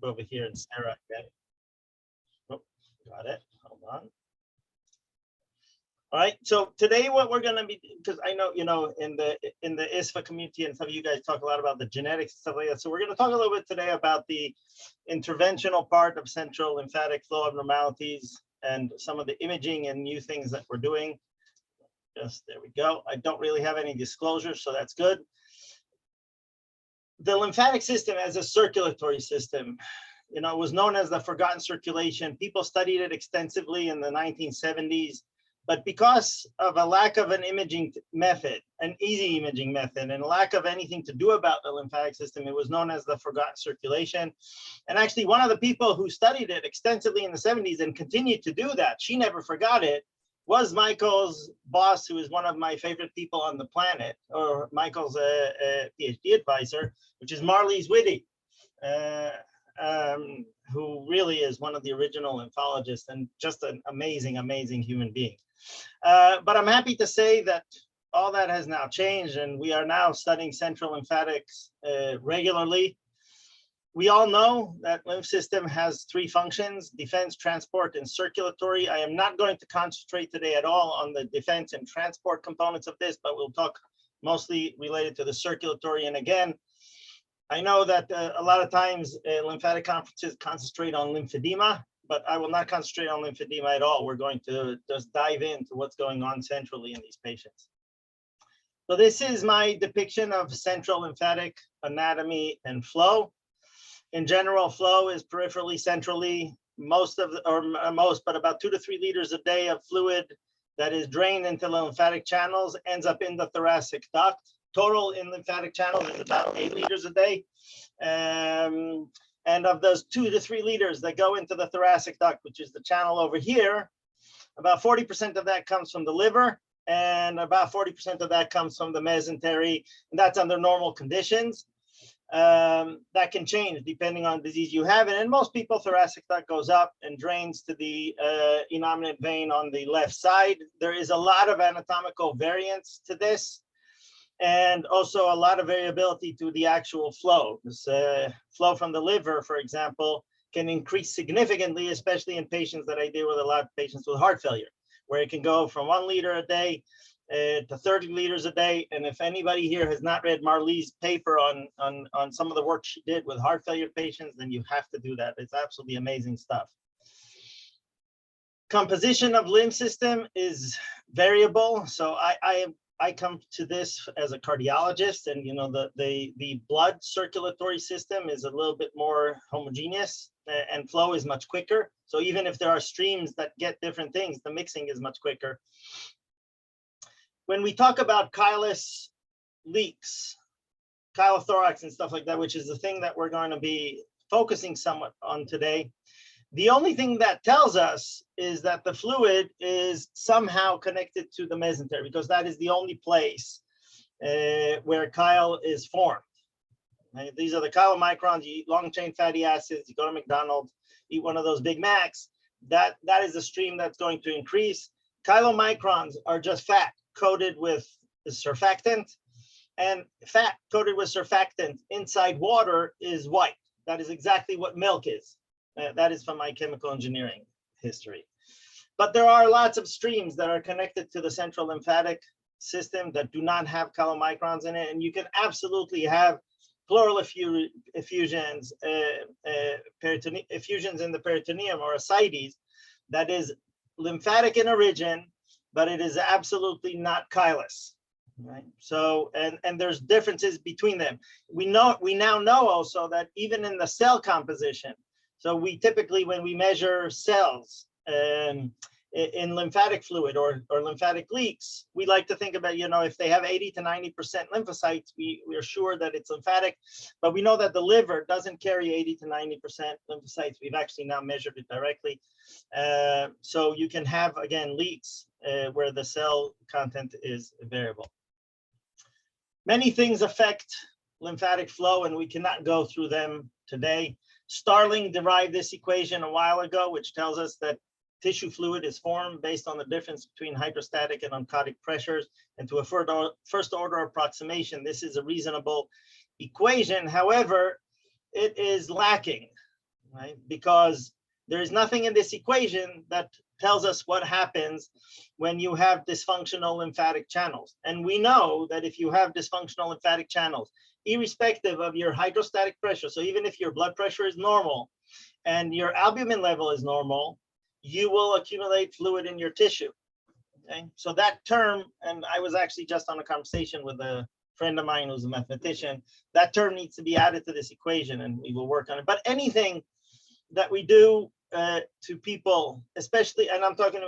over here and Sarah. Okay. Oh, got it. Hold on. All right. So today, what we're going to be, because I know in the ISFA community and some of you guys talk a lot about the genetics and stuff like that. So we're going to talk a little bit today about the interventional part of central lymphatic flow abnormalities and some of the imaging and new things that we're doing. Just there we go. I don't really have any disclosures, so that's good. The lymphatic system as a circulatory system, it was known as the forgotten circulation. People studied it extensively in the 1970s, but because of a lack of an imaging method, an easy imaging method, and a lack of anything to do about the lymphatic system, it was known as the forgotten circulation. And actually, one of the people who studied it extensively in the 70s and continued to do that, she never forgot it, was Michael's boss, who is one of my favorite people on the planet, or Michael's PhD advisor, which is Marlies Whitty, who really is one of the original lymphologists and just an amazing, amazing human being. But I'm happy to say that all that has now changed, and we are now studying central lymphatics regularly. We all know that lymph system has three functions: defense, transport, and circulatory. I am not going to concentrate today at all on the defense and transport components of this, but we'll talk mostly related to the circulatory. And again, I know that a lot of times lymphatic conferences concentrate on lymphedema, but I will not concentrate on lymphedema at all. We're going to just dive into what's going on centrally in these patients. So this is my depiction of central lymphatic anatomy and flow. In general, flow is peripherally, centrally, but about 2 to 3 liters a day of fluid that is drained into the lymphatic channels ends up in the thoracic duct. Total in lymphatic channels is about 8 liters a day. And of those 2 to 3 liters that go into the thoracic duct, which is the channel over here, about 40% of that comes from the liver, and about 40% of that comes from the mesentery, and that's under normal conditions. That can change depending on disease you have. And in most people, thoracic duct goes up and drains to the innominate vein on the left side. There is a lot of anatomical variance to this, and also a lot of variability to the actual flow. This flow from the liver, for example, can increase significantly, especially in patients that I deal with, a lot of patients with heart failure, where it can go from 1 liter a day to 30 liters a day. And if anybody here has not read Marlies' paper on some of the work she did with heart failure patients, then you have to do that. It's absolutely amazing stuff. Composition of lymph system is variable. So I come to this as a cardiologist, and the blood circulatory system is a little bit more homogeneous, and flow is much quicker. So even if there are streams that get different things, the mixing is much quicker. When we talk about chylous leaks, chylothorax and stuff like that, which is the thing that we're going to be focusing somewhat on today, the only thing that tells us is that the fluid is somehow connected to the mesentery, because that is the only place where chyle is formed. Right? These are the chylomicrons. You eat long-chain fatty acids, you go to McDonald's, eat one of those Big Macs, that is the stream that's going to increase. Chylomicrons are just fat coated with surfactant, and fat coated with surfactant inside water is white. That is exactly what milk is. That is from my chemical engineering history. But there are lots of streams that are connected to the central lymphatic system that do not have chylomicrons in it, and you can absolutely have pleural effusions, effusions in the peritoneum or ascites that is lymphatic in origin, but it is absolutely not chylous, right? So, and there's differences between them. We now know also that even in the cell composition, so we typically, when we measure cells in lymphatic fluid or lymphatic leaks, we like to think about, if they have 80 to 90% lymphocytes, we are sure that it's lymphatic, but we know that the liver doesn't carry 80 to 90% lymphocytes. We've actually now measured it directly. So you can have, again, leaks where the cell content is variable. Many things affect lymphatic flow, and we cannot go through them today. Starling derived this equation a while ago, which tells us that tissue fluid is formed based on the difference between hydrostatic and oncotic pressures. And to a first order approximation, this is a reasonable equation. However, it is lacking. right? Because there is nothing in this equation that tells us what happens when you have dysfunctional lymphatic channels. And we know that if you have dysfunctional lymphatic channels, irrespective of your hydrostatic pressure, so even if your blood pressure is normal and your albumin level is normal, you will accumulate fluid in your tissue. Okay, so that term, and I was actually just on a conversation with a friend of mine who's a mathematician, that term needs to be added to this equation and we will work on it. But anything that we do to people, especially, and I'm talking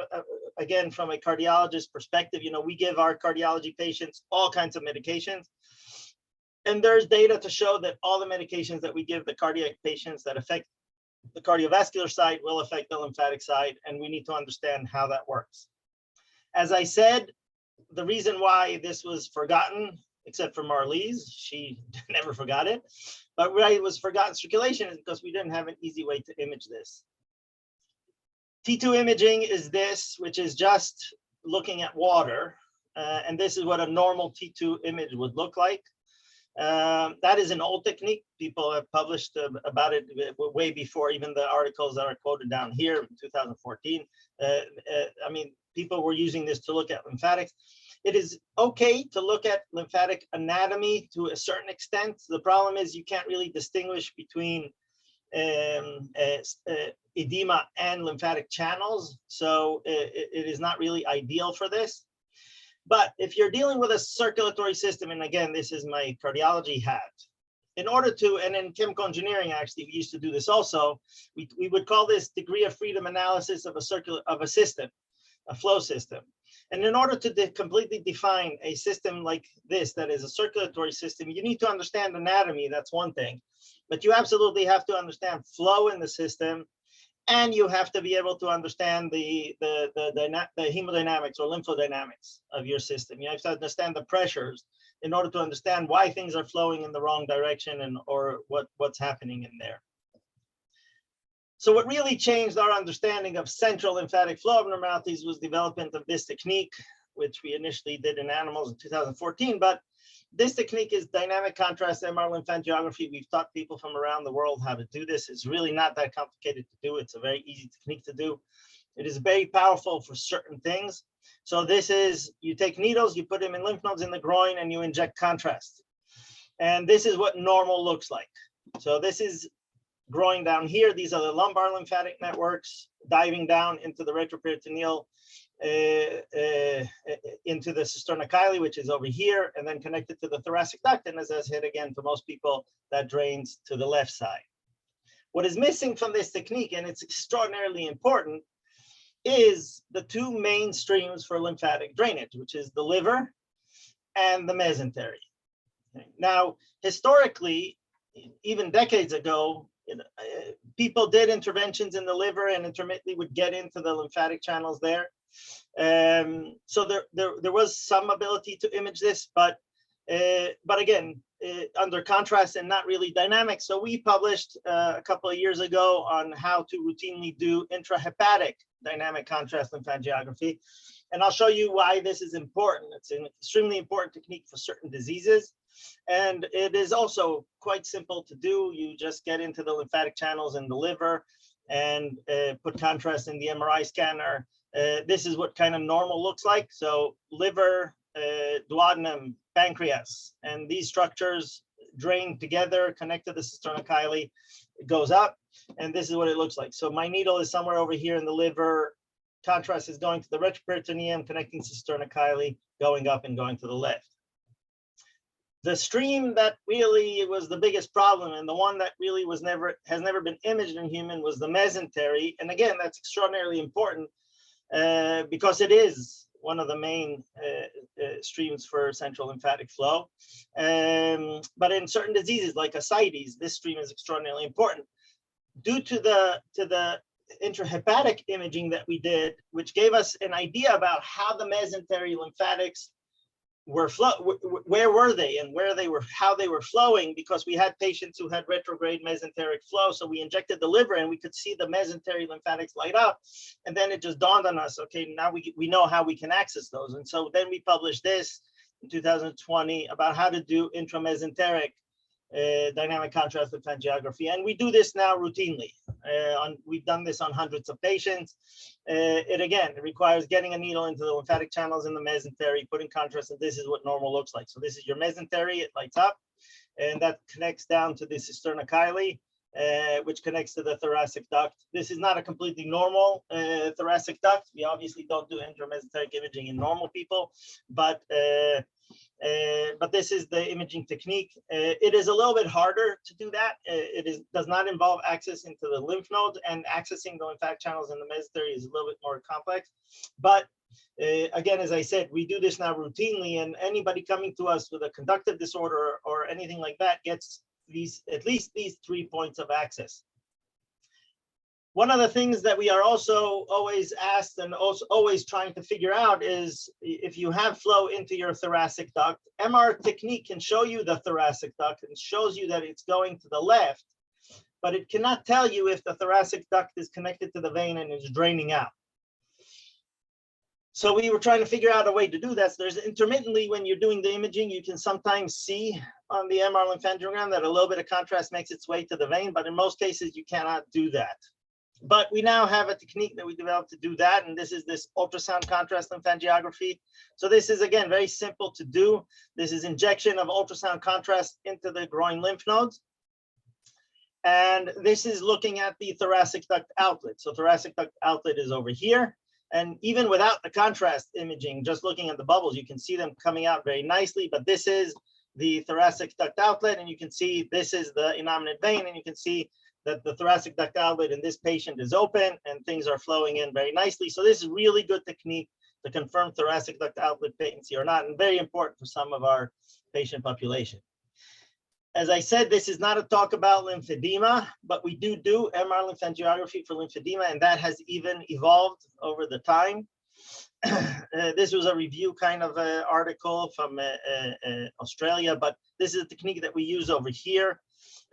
again from a cardiologist perspective, you know, we give our cardiology patients all kinds of medications. And there's data to show that all the medications that we give the cardiac patients that affect the cardiovascular side will affect the lymphatic side, and we need to understand how that works. As I said, the reason why this was forgotten, except for Marlies, she never forgot it, but why it was forgotten circulation is because we didn't have an easy way to image this. T2 imaging is this, which is just looking at water, and this is what a normal T2 image would look like. That is an old technique. People have published about it way before even the articles that are quoted down here in 2014. I mean, people were using this to look at lymphatics. It is okay to look at lymphatic anatomy to a certain extent. The problem is you can't really distinguish between edema and lymphatic channels. So it is not really ideal for this. But if you're dealing with a circulatory system, and again, this is my cardiology hat, in order to, and in chemical engineering, actually, we used to do this also, we would call this degree of freedom analysis of a system, a flow system. And in order to completely define a system like this, that is a circulatory system, you need to understand anatomy, that's one thing. But you absolutely have to understand flow in the system, and you have to be able to understand the hemodynamics or lymphodynamics of your system. You have to understand the pressures in order to understand why things are flowing in the wrong direction and or what's happening in there. So what really changed our understanding of central lymphatic flow abnormalities was development of this technique, which we initially did in animals in 2014. But this technique is dynamic contrast MR lymphangiography. We've taught people from around the world how to do this. It's really not that complicated to do. It's a very easy technique to do. It is very powerful for certain things. So this is, you take needles, you put them in lymph nodes in the groin, and you inject contrast. And this is what normal looks like. So this is groin down here. These are the lumbar lymphatic networks diving down into the retroperitoneal, into the cisterna chyli, which is over here, and then connected to the thoracic duct. And as I said again, for most people, that drains to the left side. What is missing from this technique, and it's extraordinarily important, is the two main streams for lymphatic drainage, which is the liver and the mesentery. Now, historically, even decades ago, people did interventions in the liver and intermittently would get into the lymphatic channels there. So there was some ability to image this, but again, under contrast and not really dynamic. So we published a couple of years ago on how to routinely do intrahepatic dynamic contrast lymphangiography. And I'll show you why this is important. It's an extremely important technique for certain diseases. And it is also quite simple to do. You just get into the lymphatic channels in the liver and put contrast in the MRI scanner. This is what kind of normal looks like. So liver, duodenum, pancreas, and these structures drain together, connect to the cisterna chyli, it goes up, and this is what it looks like. So my needle is somewhere over here in the liver. Contrast is going to the retroperitoneum, connecting cisterna chyli, going up and going to the left. The stream that really was the biggest problem, and the one that really has never been imaged in human, was the mesentery. And again, that's extraordinarily important because it is one of the main streams for central lymphatic flow. But in certain diseases like ascites, this stream is extraordinarily important. Due to the intrahepatic imaging that we did, which gave us an idea about how the mesentery lymphatics were where were they and how they were flowing, because we had patients who had retrograde mesenteric flow. So we injected the liver and we could see the mesentery lymphatics light up. And then it just dawned on us, okay, now we know how we can access those. And so then we published this in 2020 about how to do intramesenteric dynamic contrast lymphangiography. And we do this now routinely. We've done this on hundreds of patients. It requires getting a needle into the lymphatic channels in the mesentery, putting contrast, and this is what normal looks like. So this is your mesentery, it lights up, and that connects down to the cisterna chyli, which connects to the thoracic duct. This is not a completely normal thoracic duct. We obviously don't do intramesenteric imaging in normal people, but this is the imaging technique. It is a little bit harder to do that. Does not involve access into the lymph nodes, and accessing the lymphatic channels in the mesentery is a little bit more complex. But again, as I said, we do this now routinely, and anybody coming to us with a conductive disorder or anything like that gets at least these 3 points of access. One of the things that we are also always asked and also always trying to figure out is if you have flow into your thoracic duct, MR technique can show you the thoracic duct and shows you that it's going to the left, but it cannot tell you if the thoracic duct is connected to the vein and is draining out. So we were trying to figure out a way to do that. So there's intermittently, when you're doing the imaging, you can sometimes see on the MR lymphangiogram that a little bit of contrast makes its way to the vein, but in most cases you cannot do that. But we now have a technique that we developed to do that, and this is this ultrasound contrast lymphangiography. So this is, again, very simple to do. This is injection of ultrasound contrast into the groin lymph nodes. And this is looking at the thoracic duct outlet. So thoracic duct outlet is over here. And even without the contrast imaging, just looking at the bubbles, you can see them coming out very nicely. But this is the thoracic duct outlet, and you can see this is the innominate vein, and you can see that the thoracic duct outlet in this patient is open and things are flowing in very nicely. So this is really good technique to confirm thoracic duct outlet patency or not, and very important for some of our patient population. As I said, this is not a talk about lymphedema, but we do MR lymphangiography for lymphedema, and that has even evolved over the time. This was a review kind of article from Australia, but this is a technique that we use over here.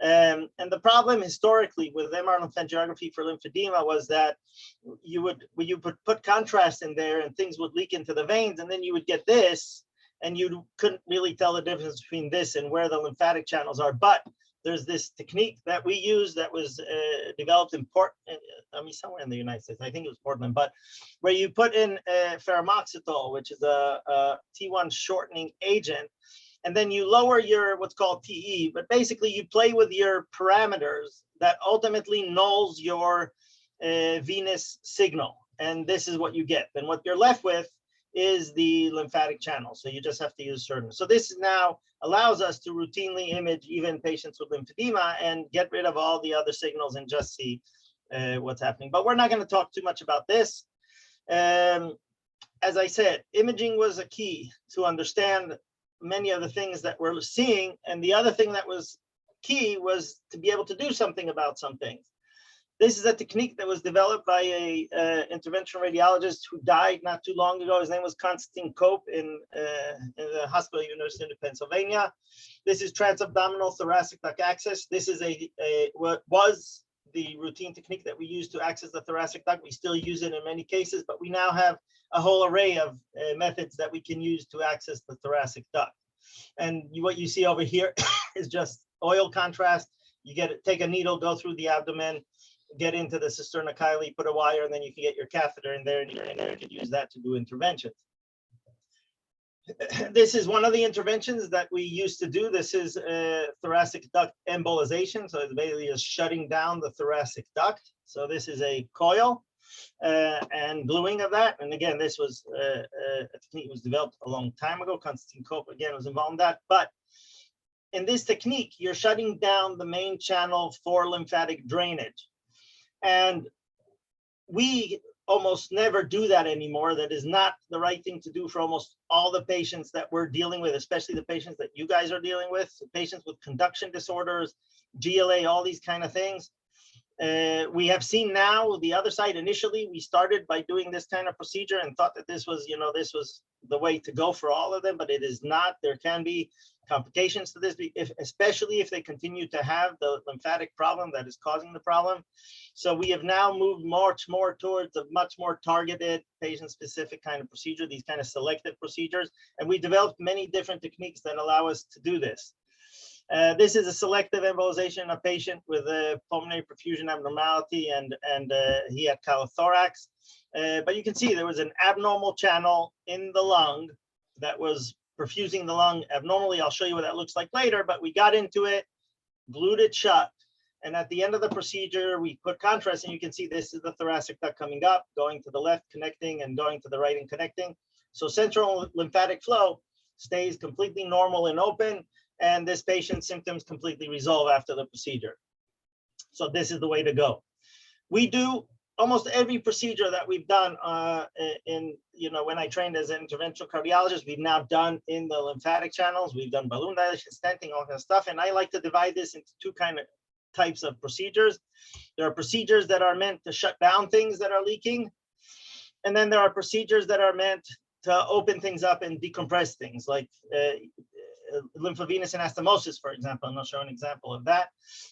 And the problem historically with MR lymphangiography for lymphedema was that you would put contrast in there and things would leak into the veins, and then you would get this, and you couldn't really tell the difference between this and where the lymphatic channels are. But there's this technique that we use that was developed in somewhere in the United States, I think it was Portland, but where you put in ferromoxetol, which is a T1 shortening agent, and then you lower your what's called TE, but basically you play with your parameters that ultimately nulls your venous signal. And this is what you get. Then what you're left with is the lymphatic channel. So you just have to use certain. So this now allows us to routinely image even patients with lymphedema and get rid of all the other signals and just see what's happening. But we're not going to talk too much about this. As I said, imaging was a key to understand many of the things that we're seeing. And the other thing that was key was to be able to do something about some things. This is a technique that was developed by a interventional radiologist who died not too long ago. His name was Constantine Cope in the hospital, University of Pennsylvania. This is transabdominal thoracic duct access. This is what was the routine technique that we use to access the thoracic duct. We still use it in many cases, but we now have a whole array of methods that we can use to access the thoracic duct. And what you see over here is just oil contrast. You take a needle, go through the abdomen, get into the cisterna chyli, put a wire, and then you can get your catheter in there, and you can use that to do interventions. This is one of the interventions that we used to do. This is thoracic duct embolization. So it's basically just shutting down the thoracic duct. So this is a coil and gluing of that. And again, this was a technique that was developed a long time ago. Constantine Cope, again, was involved in that. But in this technique, you're shutting down the main channel for lymphatic drainage. And we almost never do that anymore. That is not the right thing to do for almost all the patients that we're dealing with, especially the patients that you guys are dealing with, patients with conduction disorders, GLA, all these kind of things. We have seen now the other side. Initially, we started by doing this kind of procedure and thought that this was, this was the way to go for all of them, but it is not. There can be complications to this, especially if they continue to have the lymphatic problem that is causing the problem. So we have now moved much more towards a much more targeted patient-specific kind of procedure, these kind of selective procedures. And we developed many different techniques that allow us to do this. This is a selective embolization in a patient with a pulmonary perfusion abnormality, and he had cholothorax. But you can see there was an abnormal channel in the lung that was perfusing the lung abnormally. I'll show you what that looks like later, but we got into it, glued it shut. And at the end of the procedure, we put contrast, and you can see this is the thoracic duct coming up, going to the left, connecting, and going to the right and connecting. So central lymphatic flow stays completely normal and open, and this patient's symptoms completely resolve after the procedure. So this is the way to go. We do almost every procedure that we've done when I trained as an interventional cardiologist, we've now done in the lymphatic channels. We've done balloon dilation, stenting, all kind of stuff. And I like to divide this into two types of procedures. There are procedures that are meant to shut down things that are leaking. And then there are procedures that are meant to open things up and decompress things, like lymphovenous anastomosis, for example. I'm going to show an example of that.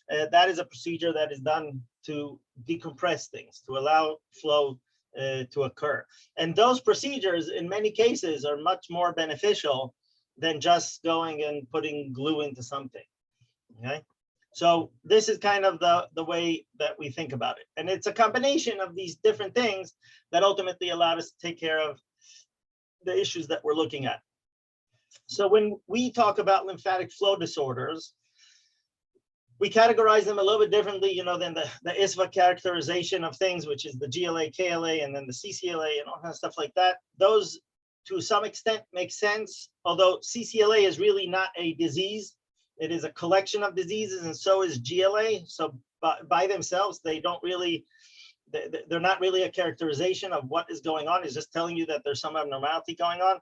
That is a procedure that is done to decompress things, to allow flow to occur. And those procedures, in many cases, are much more beneficial than just going and putting glue into something. Okay, so this is kind of the way that we think about it. And it's a combination of these different things that ultimately allowed us to take care of the issues that we're looking at. So when we talk about lymphatic flow disorders, we categorize them a little bit differently, than the ISVA characterization of things, which is the GLA, KLA, and then the CCLA and all kinds of stuff like that. Those, to some extent, make sense, although CCLA is really not a disease. It is a collection of diseases, and so is GLA. So by themselves, they're not really a characterization of what is going on. It's just telling you that there's some abnormality going on.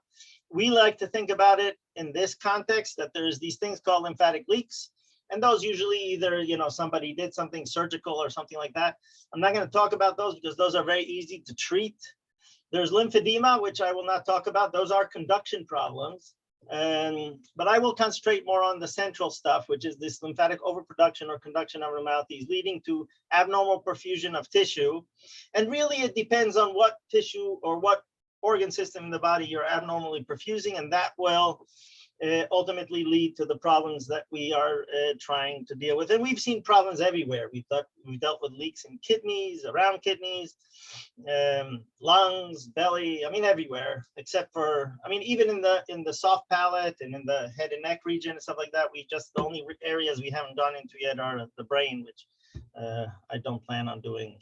We like to think about it in this context, that there's these things called lymphatic leaks. And those usually either, somebody did something surgical or something like that. I'm not going to talk about those because those are very easy to treat. There's lymphedema, which I will not talk about. Those are conduction problems. But I will concentrate more on the central stuff, which is this lymphatic overproduction or conduction abnormalities leading to abnormal perfusion of tissue. And really, it depends on what tissue or what organ system in the body you're abnormally perfusing, and that will ultimately lead to the problems that we are trying to deal with. And we've seen problems everywhere. We've dealt with leaks in kidneys, around kidneys, lungs, belly, everywhere, except for, even in the soft palate and in the head and neck region and stuff like that. The only areas we haven't gone into yet are the brain, which I don't plan on doing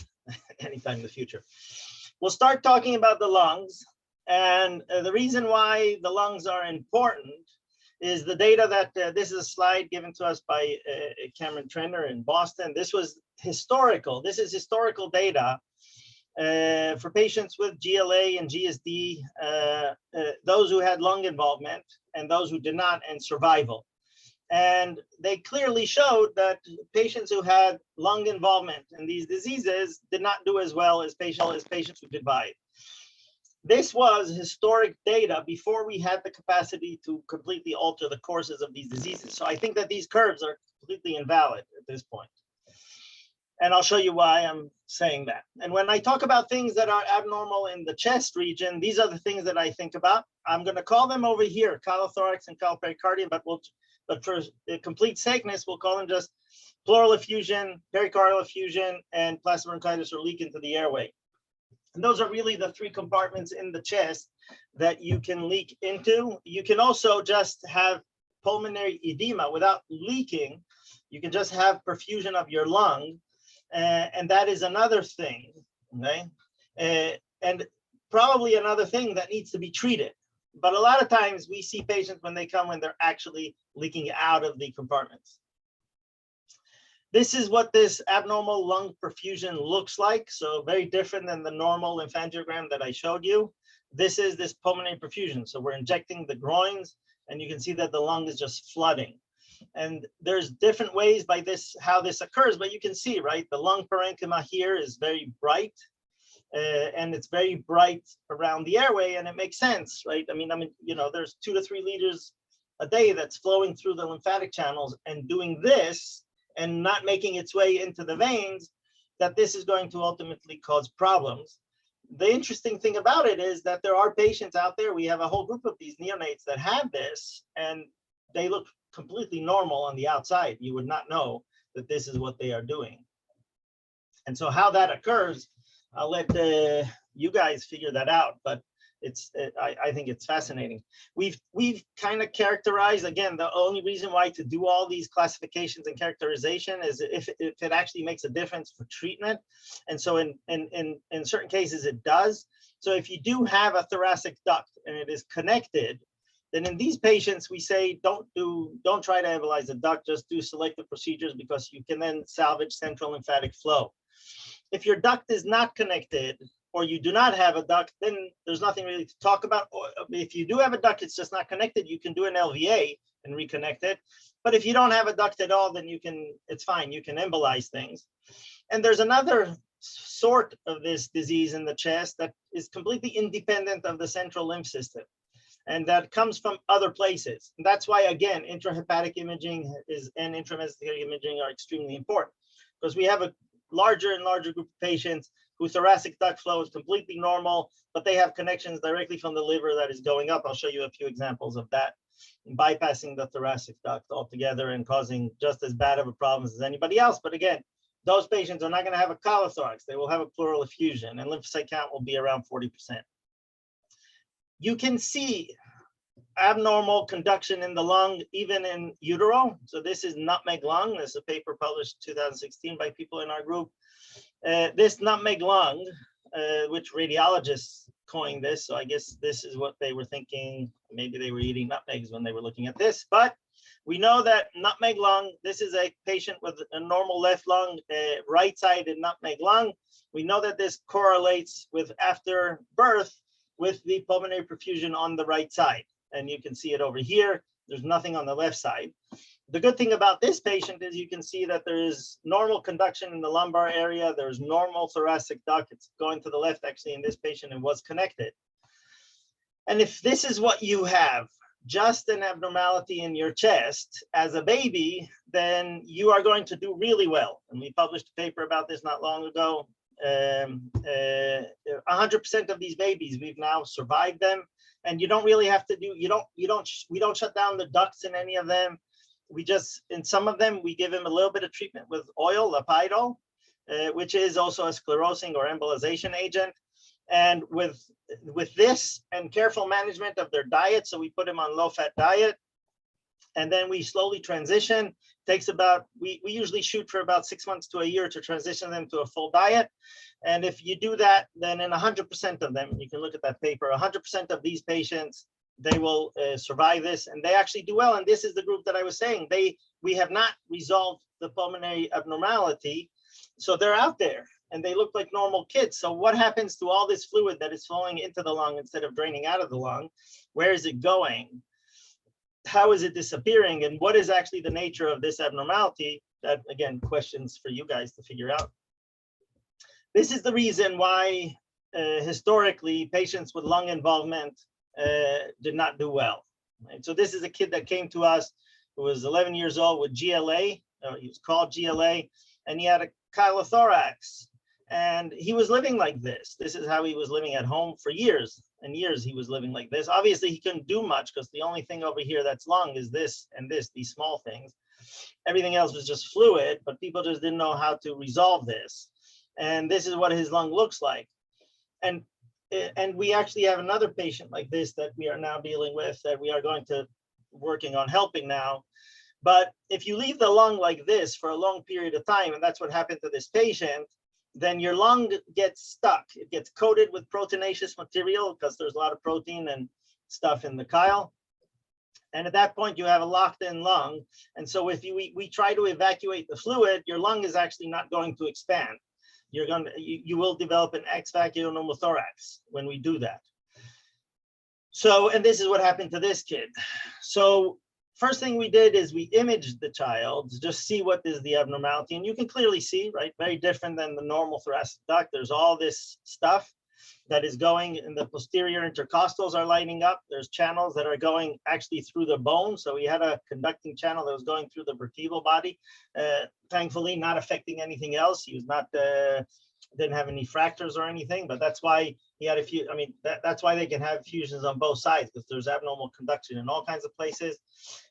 anytime in the future. We'll start talking about the lungs. And the reason why the lungs are important is the data that this is a slide given to us by Cameron Trenner in Boston. This was historical. This is historical data for patients with GLA and GSD, those who had lung involvement and those who did not, and survival. And they clearly showed that patients who had lung involvement in these diseases did not do as well as patients who did not. This was historic data before we had the capacity to completely alter the courses of these diseases. So I think that these curves are completely invalid at this point. And I'll show you why I'm saying that. And when I talk about things that are abnormal in the chest region, these are the things that I think about. I'm going to call them over here, cholothorax and colopericardium, but for the complete sakeness, we'll call them just pleural effusion, pericardial effusion, and plasmabronchitis or leak into the airway. And those are really the three compartments in the chest that you can leak into. You can also just have pulmonary edema without leaking. You can just have perfusion of your lung, and that is another thing, okay? And probably another thing that needs to be treated. But a lot of times we see patients when they come when they're actually leaking out of the compartments. This is what this abnormal lung perfusion looks like. So very different than the normal lymphangiogram that I showed you. This is this pulmonary perfusion. So we're injecting the groins, and you can see that the lung is just flooding. And there's different ways by this, how this occurs, but you can see, right? The lung parenchyma here is very bright, and it's very bright around the airway, and it makes sense, right? There's 2 to 3 liters a day that's flowing through the lymphatic channels and doing this, and not making its way into the veins, that this is going to ultimately cause problems. The interesting thing about it is that there are patients out there, we have a whole group of these neonates that have this, and they look completely normal on the outside. You would not know that this is what they are doing. And so how that occurs, I'll let you guys figure that out, but I think it's fascinating. We've kind of characterized, again, the only reason why to do all these classifications and characterization is if it actually makes a difference for treatment. And so in certain cases it does. So if you do have a thoracic duct and it is connected, then in these patients we say don't try to embolize the duct, just do selective procedures, because you can then salvage central lymphatic flow. If your duct is not connected, or you do not have a duct, then there's nothing really to talk about. Or if you do have a duct, it's just not connected, you can do an LVA and reconnect it. But if you don't have a duct at all, then it's fine, you can embolize things. And there's another sort of this disease in the chest that is completely independent of the central lymph system, and that comes from other places. And that's why, again, intrahepatic imaging and intramesenteric imaging are extremely important, because we have a larger and larger group of patients whose thoracic duct flow is completely normal, but they have connections directly from the liver that is going up. I'll show you a few examples of that, bypassing the thoracic duct altogether and causing just as bad of a problem as anybody else. But again, those patients are not going to have a chylothorax. They will have a pleural effusion, and lymphocyte count will be around 40%. You can see abnormal conduction in the lung, even in utero. So this is nutmeg lung. This is a paper published 2016 by people in our group. This nutmeg lung, which radiologists coined this, so I guess this is what they were thinking. Maybe they were eating nutmegs when they were looking at this, but we know that nutmeg lung, this is a patient with a normal left lung, right-sided nutmeg lung. We know that this correlates with after birth with the pulmonary perfusion on the right side. And you can see it over here. There's nothing on the left side. The good thing about this patient is you can see that there is normal conduction in the lumbar area. There's normal thoracic duct. It's going to the left, actually, in this patient, and was connected. And if this is what you have, just an abnormality in your chest as a baby, then you are going to do really well. And we published a paper about this not long ago. 100% of these babies, we've now survived them. And you don't really have to do, we don't shut down the ducts in any of them. We just, in some of them, we give them a little bit of treatment with oil, Lepidol, which is also a sclerosing or embolization agent. And with this and careful management of their diet, so we put them on low-fat diet, and then we slowly transition. Takes about, we usually shoot for about 6 months to a year to transition them to a full diet. And if you do that, then in 100% of them, you can look at that paper, 100% of these patients, they will survive this, and they actually do well. And this is the group that I was saying, we have not resolved the pulmonary abnormality. So they're out there and they look like normal kids. So what happens to all this fluid that is flowing into the lung instead of draining out of the lung? Where is it going? How is it disappearing? And what is actually the nature of this abnormality? That, again, questions for you guys to figure out. This is the reason why historically patients with lung involvement did not do well. Right? So this is a kid that came to us who was 11 years old with GLA. He was called GLA, and he had a chylothorax. And he was living like this. This is how he was living at home for years and years. He was living like this. Obviously, he couldn't do much because the only thing over here that's lung is this and this, these small things. Everything else was just fluid, but people just didn't know how to resolve this. And this is what his lung looks like. And we actually have another patient like this that we are now dealing with, that we are going to working on helping now. But if you leave the lung like this for a long period of time, and that's what happened to this patient, then your lung gets stuck. It gets coated with proteinaceous material because there's a lot of protein and stuff in the chyle. And at that point, you have a locked in lung. And so if we try to evacuate the fluid, your lung is actually not going to expand. You will develop an ex-vacuo pneumothorax when we do that. So, and this is what happened to this kid. So first thing we did is we imaged the child to just see what is the abnormality. And you can clearly see, right, very different than the normal thoracic duct. There's all this stuff that is going, and the posterior intercostals are lighting up. There's channels that are going actually through the bone. So we had a conducting channel that was going through the vertebral body, thankfully not affecting anything else. He was not, didn't have any fractures or anything, but that's why he had a few, I mean, that's why they can have fusions on both sides, because there's abnormal conduction in all kinds of places.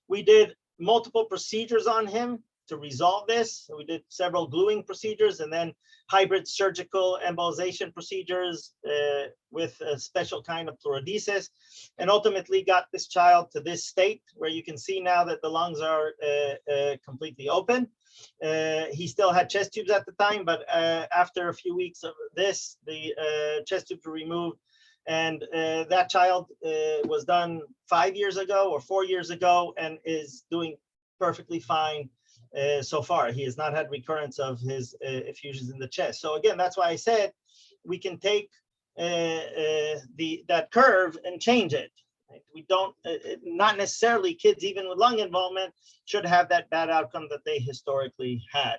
We did multiple procedures on him to resolve this. So we did several gluing procedures and then hybrid surgical embolization procedures with a special kind of fluorodesis, and ultimately got this child to this state where you can see now that the lungs are completely open. He still had chest tubes at the time, but after a few weeks of this, the chest tubes were removed, and that child was done 5 years ago or 4 years ago and is doing perfectly fine so far. He has not had recurrence of his effusions in the chest. So again, that's why I said we can take that curve and change it. We don't, not necessarily kids, even with lung involvement, should have that bad outcome that they historically had.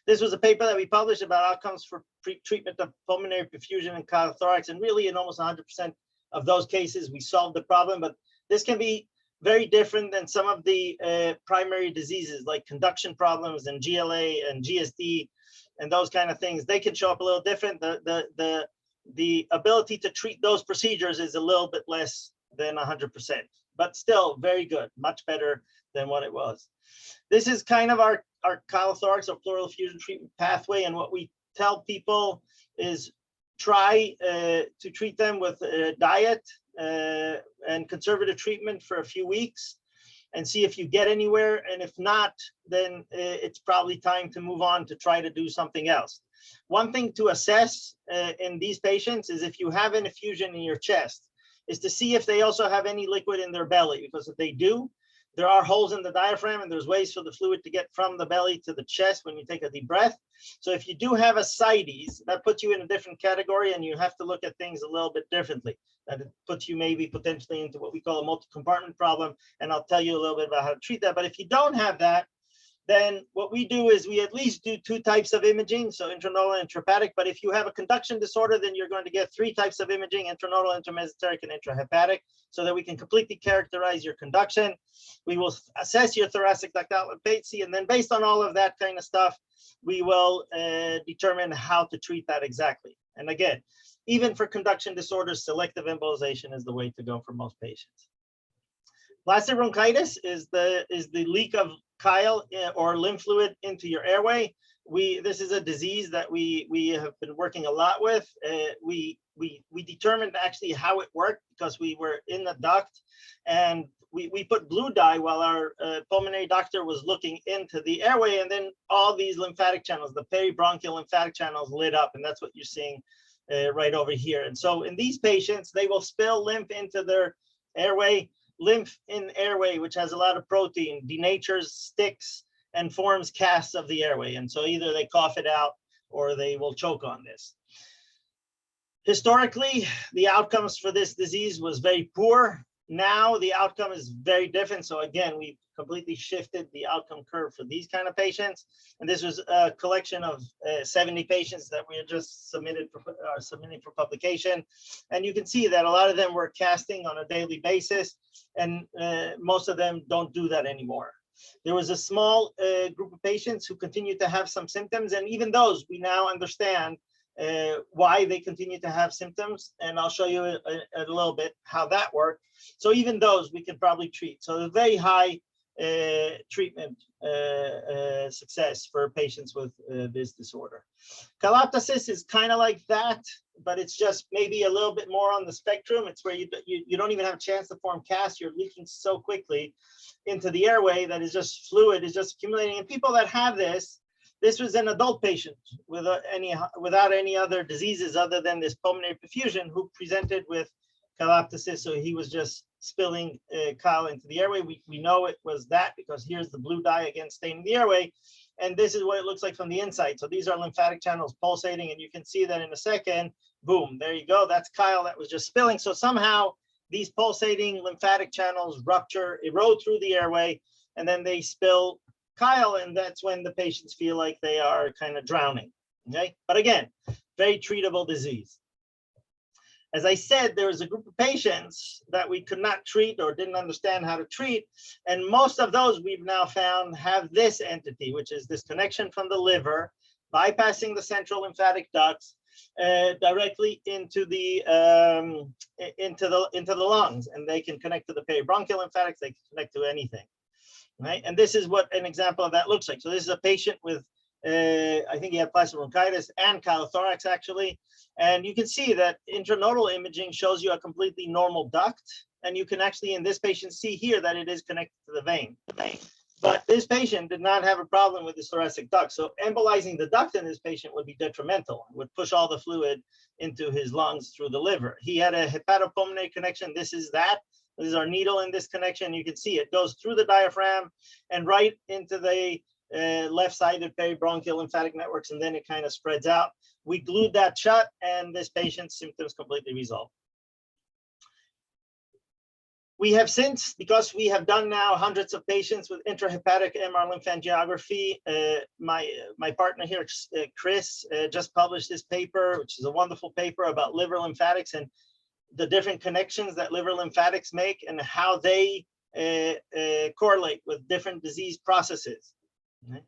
This was a paper that we published about outcomes for treatment of pulmonary perfusion and thorax, and really in almost 100% of those cases, we solved the problem. But this can be very different than some of the primary diseases like conduction problems and GLA and GSD and those kind of things. They can show up a little different. The ability to treat those procedures is a little bit less than 100%, but still very good, much better than what it was. This is kind of our chylothorax or pleural effusion treatment pathway, and what we tell people is try to treat them with diet and conservative treatment for a few weeks and see if you get anywhere, and if not, then it's probably time to move on to try to do something else. One thing to assess in these patients is if you have an effusion in your chest, is to see if they also have any liquid in their belly, because if they do, there are holes in the diaphragm and there's ways for the fluid to get from the belly to the chest when you take a deep breath. So if you do have ascites, that puts you in a different category, and you have to look at things a little bit differently. That puts you maybe potentially into what we call a multi-compartment problem, and I'll tell you a little bit about how to treat that. But if you don't have that, then what we do is we at least do 2 types of imaging, so intranodal and intrahepatic. But if you have a conduction disorder, then you're going to get 3 types of imaging: intranodal, intermesenteric, and intrahepatic, so that we can completely characterize your conduction. We will assess your thoracic duct outlet patency, and then based on all of that kind of stuff, we will determine how to treat that exactly. And again, even for conduction disorders, selective embolization is the way to go for most patients. Plastic bronchitis is the leak of chyle or lymph fluid into your airway. This is a disease that we have been working a lot with. We determined actually how it worked because we were in the duct, and we put blue dye while our pulmonary doctor was looking into the airway, and then all these lymphatic channels, the peribronchial lymphatic channels, lit up, and that's what you're seeing right over here. And so in these patients, they will spill lymph into their airway. Lymph in airway, which has a lot of protein, denatures, sticks, and forms casts of the airway. And so either they cough it out or they will choke on this. Historically, the outcomes for this disease was very poor. Now the outcome is very different. So again, we completely shifted the outcome curve for these kind of patients. And this was a collection of 70 patients that we had just submitting for publication. And you can see that a lot of them were casting on a daily basis, and most of them don't do that anymore. There was a small group of patients who continued to have some symptoms, and even those we now understand why they continue to have symptoms, and I'll show you a little bit how that worked. So even those we can probably treat. So a very high treatment success for patients with this disorder. Caloptosis is kind of like that, but it's just maybe a little bit more on the spectrum. It's where you don't even have a chance to form cast. You're leaking so quickly into the airway that is just fluid is just accumulating. And people that have this was an adult patient without any other diseases other than this pulmonary perfusion who presented with caloptosis. So he was just spilling chyle into the airway. We know it was that because here's the blue dye again staining the airway. And this is what it looks like from the inside. So these are lymphatic channels pulsating, and you can see that in a second, boom, there you go. That's chyle that was just spilling. So somehow these pulsating lymphatic channels rupture, erode through the airway, and then they spill chyle, and that's when the patients feel like they are kind of drowning, okay? But again, very treatable disease. As I said, there was a group of patients that we could not treat or didn't understand how to treat, and most of those we've now found have this entity, which is this connection from the liver, bypassing the central lymphatic ducts directly into the lungs, and they can connect to the peribronchial lymphatics, they can connect to anything. right? And this is what an example of that looks like. So this is a patient with, I think he had plastic bronchitis and chylothorax actually. And you can see that intranodal imaging shows you a completely normal duct. And you can actually, in this patient, see here that it is connected to the vein. But this patient did not have a problem with his thoracic duct. So embolizing the duct in this patient would be detrimental. It would push all the fluid into his lungs through the liver. He had a hepatopulmonary connection. This is that. This is our needle in this connection. You can see it goes through the diaphragm and right into the left-sided peribronchial lymphatic networks, and then it kind of spreads out. We glued that shut, and this patient's symptoms completely resolved. We have since, because we have done now hundreds of patients with intrahepatic MR lymphangiography, my partner here, Chris, just published this paper, which is a wonderful paper about liver lymphatics and the different connections that liver lymphatics make and how they correlate with different disease processes. Okay.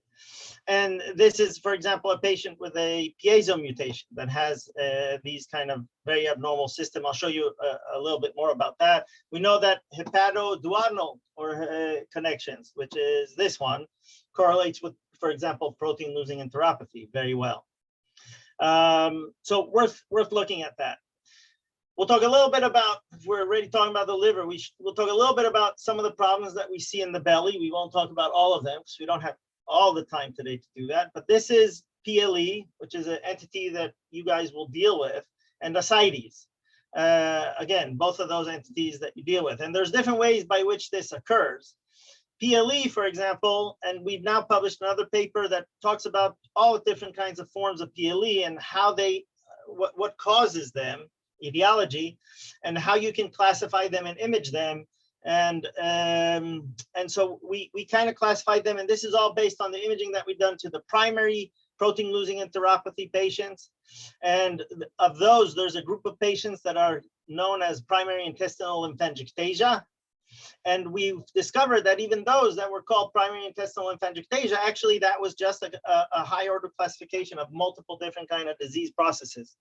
And this is, for example, a patient with a piezo mutation that has these kind of very abnormal system. I'll show you a little bit more about that. We know that hepatoduodenal or connections, which is this one, correlates with, for example, protein losing enteropathy very well. So worth looking at that. We'll talk a little bit about, if we're already talking about the liver, we'll talk a little bit about some of the problems that we see in the belly. We won't talk about all of them because we don't have all the time today to do that. But this is PLE, which is an entity that you guys will deal with, and Ascites. Again, both of those entities that you deal with. And there's different ways by which this occurs. PLE, for example, and we've now published another paper that talks about all different kinds of forms of PLE and how they, what causes them, etiology, and how you can classify them and image them. And so we kind of classified them, and this is all based on the imaging that we've done to the primary protein losing enteropathy patients. And of those, there's a group of patients that are known as primary intestinal lymphangiectasia. And we've discovered that even those that were called primary intestinal lymphangiectasia, actually that was just a high order classification of multiple different kind of disease processes.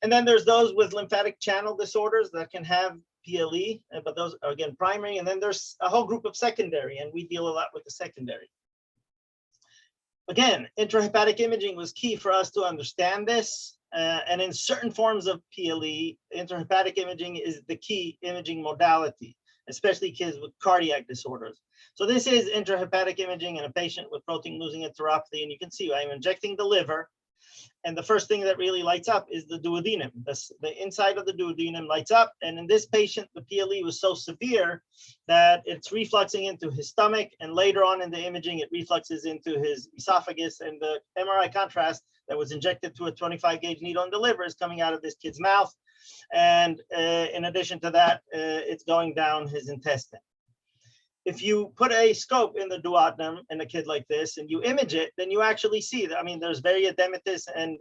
And then there's those with lymphatic channel disorders that can have PLE, but those are again primary. And then there's a whole group of secondary, and we deal a lot with the secondary. Again, intrahepatic imaging was key for us to understand this. And in certain forms of PLE, intrahepatic imaging is the key imaging modality, especially kids with cardiac disorders. So this is intrahepatic imaging in a patient with protein losing enteropathy, and you can see I'm injecting the liver. And the first thing that really lights up is the duodenum. The inside of the duodenum lights up. And in this patient, the PLE was so severe that it's refluxing into his stomach. And later on in the imaging, it refluxes into his esophagus. And the MRI contrast that was injected to a 25 gauge needle in the liver is coming out of this kid's mouth. And in addition to that, it's going down his intestine. If you put a scope in the duodenum in a kid like this and you image it, then you actually see that, I mean, there's variodematous and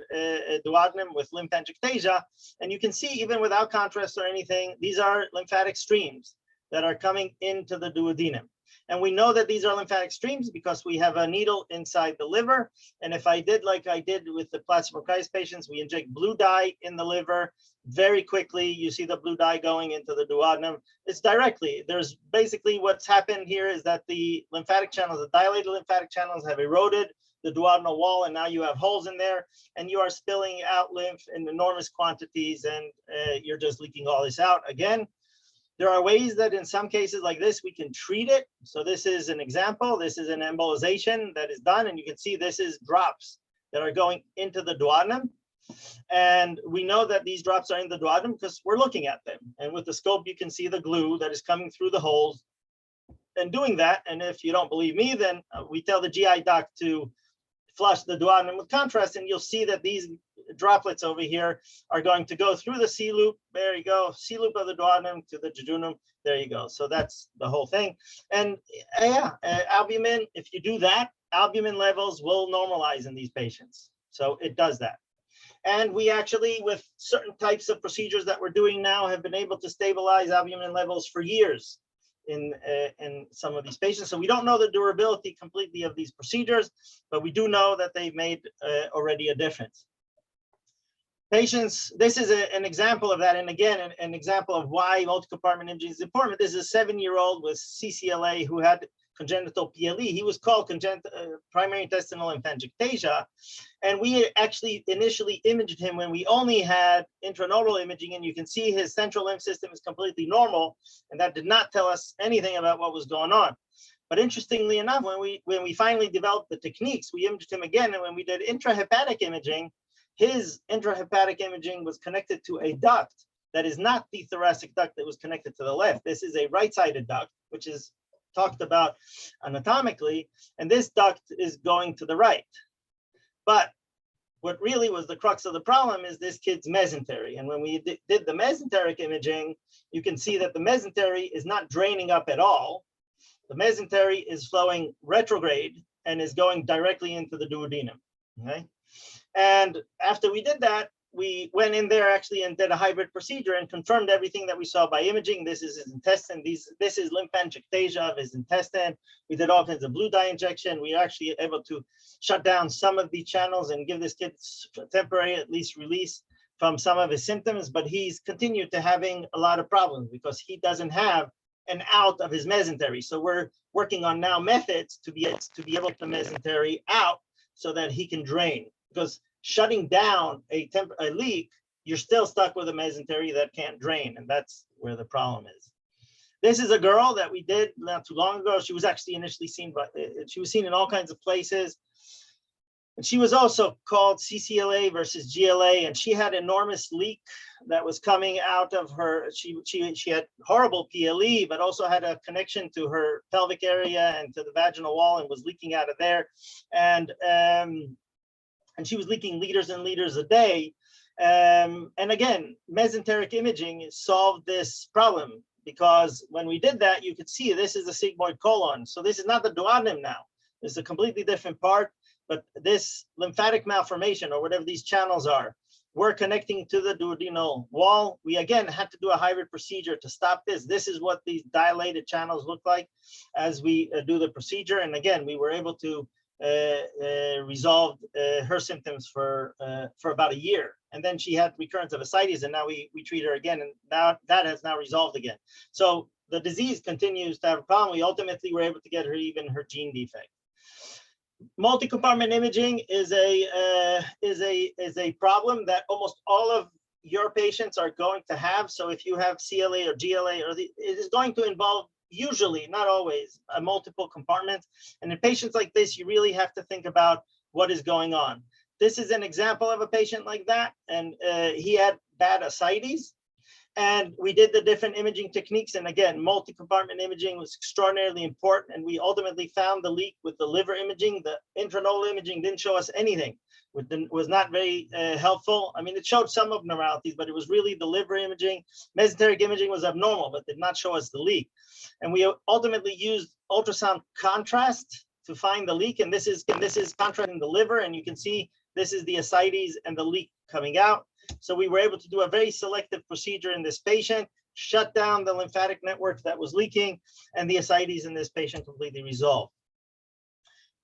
duodenum with lymphangiectasia, and you can see even without contrast or anything, these are lymphatic streams that are coming into the duodenum. And we know that these are lymphatic streams because we have a needle inside the liver. And if I did like I did with the plastic bronchitis patients, we inject blue dye in the liver very quickly. You see the blue dye going into the duodenum. It's directly. There's basically what's happened here is that the lymphatic channels, the dilated lymphatic channels have eroded the duodenal wall, and now you have holes in there, and you are spilling out lymph in enormous quantities, and you're just leaking all this out. Again, there are ways that in some cases like this, we can treat it. So this is an example. This is an embolization that is done. And you can see this is drops that are going into the duodenum. And we know that these drops are in the duodenum because we're looking at them. And with the scope, you can see the glue that is coming through the holes and doing that. And if you don't believe me, then we tell the GI doc to flush the duodenum with contrast, and you'll see that these droplets over here are going to go through the C loop. There you go, C loop of the duodenum to the jejunum. There you go. So that's the whole thing. And albumin, if you do that, albumin levels will normalize in these patients. So it does that. And we actually, with certain types of procedures that we're doing now, have been able to stabilize albumin levels for years in some of these patients. So we don't know the durability completely of these procedures, but we do know that they've made already a difference. Patients, this is an example of that. And again, an example of why multi-compartment imaging is important. This is a 7-year-old with CCLA who had congenital PLE. He was called primary intestinal lymphangiectasia. And we actually initially imaged him when we only had intranodal imaging, and you can see his central lymph system is completely normal, and that did not tell us anything about what was going on. But interestingly enough, when we finally developed the techniques, we imaged him again, and when we did intrahepatic imaging, his intrahepatic imaging was connected to a duct that is not the thoracic duct that was connected to the left. This is a right-sided duct, which is talked about anatomically, and this duct is going to the right. But what really was the crux of the problem is this kid's mesentery. And when we did the mesenteric imaging, you can see that the mesentery is not draining up at all. The mesentery is flowing retrograde and is going directly into the duodenum. Okay. And after we did that, we went in there actually and did a hybrid procedure and confirmed everything that we saw by imaging. This is his intestine. This is lymphangiectasia of his intestine. We did all kinds of blue dye injection. We were actually able to shut down some of the channels and give this kid temporary, at least, release from some of his symptoms. But he's continued to having a lot of problems because he doesn't have an out of his mesentery. So we're working on now methods to be able to mesentery out so that he can drain. Because shutting down a leak, you're still stuck with a mesentery that can't drain, and that's where the problem is. This is a girl that we did not too long ago. She was actually initially seen, but she was seen in all kinds of places. And she was also called CCLA versus GLA, and she had enormous leak that was coming out of her. She had horrible PLE, but also had a connection to her pelvic area and to the vaginal wall and was leaking out of there. And she was leaking liters and liters a day. And again, mesenteric imaging solved this problem because when we did that, you could see this is the sigmoid colon. So this is not the duodenum now. This is a completely different part, but this lymphatic malformation or whatever these channels are, we're connecting to the duodenal wall. We again had to do a hybrid procedure to stop this. This is what these dilated channels look like as we do the procedure. And again, we were able to resolved her symptoms for about a year, and then she had recurrence of ascites, and now we treat her again, and now that has now resolved again. So the disease continues to have a problem. We ultimately were able to get her even her gene defect. Multi-compartment imaging is a problem that almost all of your patients are going to have. So if you have CLA or GLA, it is going to involve, usually, not always, multiple compartments. And in patients like this, you really have to think about what is going on. This is an example of a patient like that. And he had bad ascites. And we did the different imaging techniques. And again, multi-compartment imaging was extraordinarily important. And we ultimately found the leak with the liver imaging. The intranodal imaging didn't show us anything. It was not very helpful. I mean, it showed some abnormalities, but it was really the liver imaging. Mesenteric imaging was abnormal, but did not show us the leak. And we ultimately used ultrasound contrast to find the leak. And this is contrast in the liver. And you can see this is the ascites and the leak coming out. So we were able to do a very selective procedure in this patient, shut down the lymphatic network that was leaking, and the ascites in this patient completely resolved.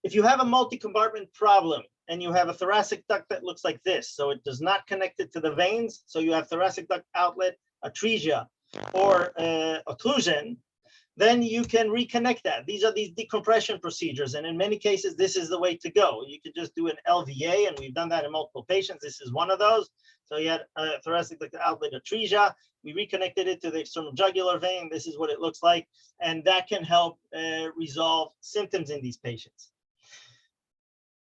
If you have a multi-compartment problem and you have a thoracic duct that looks like this, so it does not connect it to the veins, so you have thoracic duct outlet atresia or occlusion, then you can reconnect that. These are these decompression procedures. And in many cases, this is the way to go. You could just do an LVA, and we've done that in multiple patients. This is one of those. So you had thoracic duct outlet atresia. We reconnected it to the external jugular vein. This is what it looks like. And that can help resolve symptoms in these patients.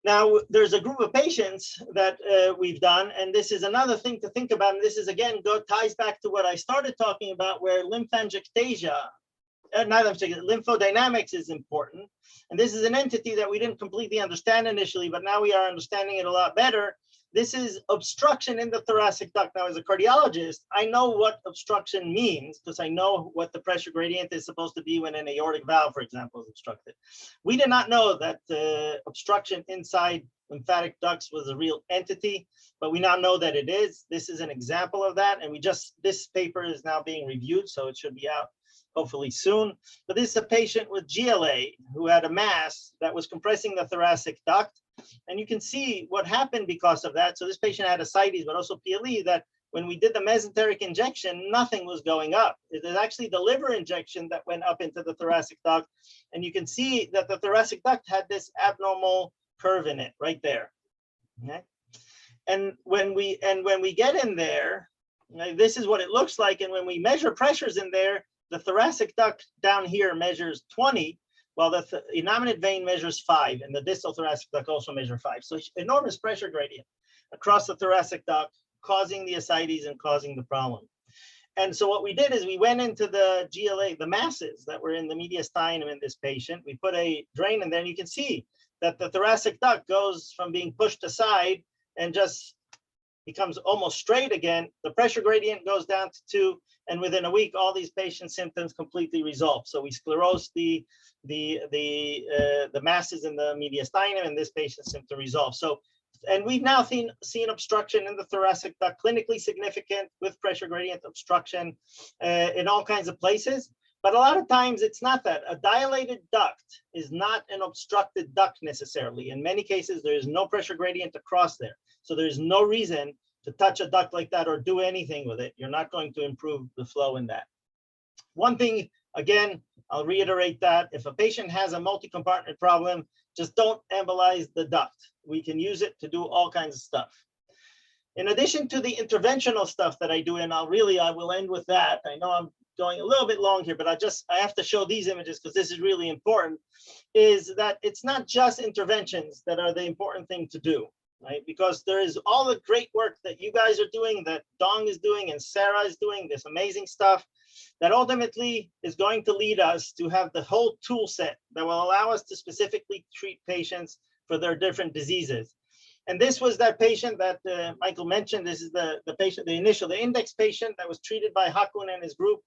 Now, there's a group of patients that we've done, and this is another thing to think about. And this is, again, ties back to what I started talking about, where lymphangiectasia, lymphedynamics is important. And this is an entity that we didn't completely understand initially, but now we are understanding it a lot better. This is obstruction in the thoracic duct. Now, as a cardiologist, I know what obstruction means because I know what the pressure gradient is supposed to be when an aortic valve, for example, is obstructed. We did not know that obstruction inside lymphatic ducts was a real entity, but we now know that it is. This is an example of that. And this paper is now being reviewed, so it should be out hopefully soon. But this is a patient with GLA who had a mass that was compressing the thoracic duct. And you can see what happened because of that. So this patient had ascites, but also PLE that when we did the mesenteric injection, nothing was going up. It is actually the liver injection that went up into the thoracic duct. And you can see that the thoracic duct had this abnormal curve in it right there. Okay. And when we get in there, this is what it looks like. And when we measure pressures in there, the thoracic duct down here measures 20, while the innominate vein measures 5, and the distal thoracic duct also measures 5. So enormous pressure gradient across the thoracic duct, causing the ascites and causing the problem. And so what we did is we went into the GLA, the masses that were in the mediastinum in this patient. We put a drain in there, and you can see that the thoracic duct goes from being pushed aside and just becomes almost straight again. The pressure gradient goes down to 2, and within a week, all these patient symptoms completely resolve. So we sclerose the masses in the mediastinum, and this patient's symptom resolves. So, and we've now seen obstruction in the thoracic duct, clinically significant with pressure gradient obstruction in all kinds of places. But a lot of times it's not that. A dilated duct is not an obstructed duct necessarily. In many cases, there is no pressure gradient across there. So there's no reason to touch a duct like that or do anything with it. You're not going to improve the flow in that. One thing, again, I'll reiterate that if a patient has a multi-compartment problem, just don't embolize the duct. We can use it to do all kinds of stuff. In addition to the interventional stuff that I do, and I will end with that. I know I'm going a little bit long here, but I have to show these images because this is really important, is that it's not just interventions that are the important thing to do, right? Because there is all the great work that you guys are doing, that Dong is doing and Sarah is doing, this amazing stuff that ultimately is going to lead us to have the whole tool set that will allow us to specifically treat patients for their different diseases. And this was that patient that Michael mentioned. This is the patient, the index patient that was treated by Hakun and his group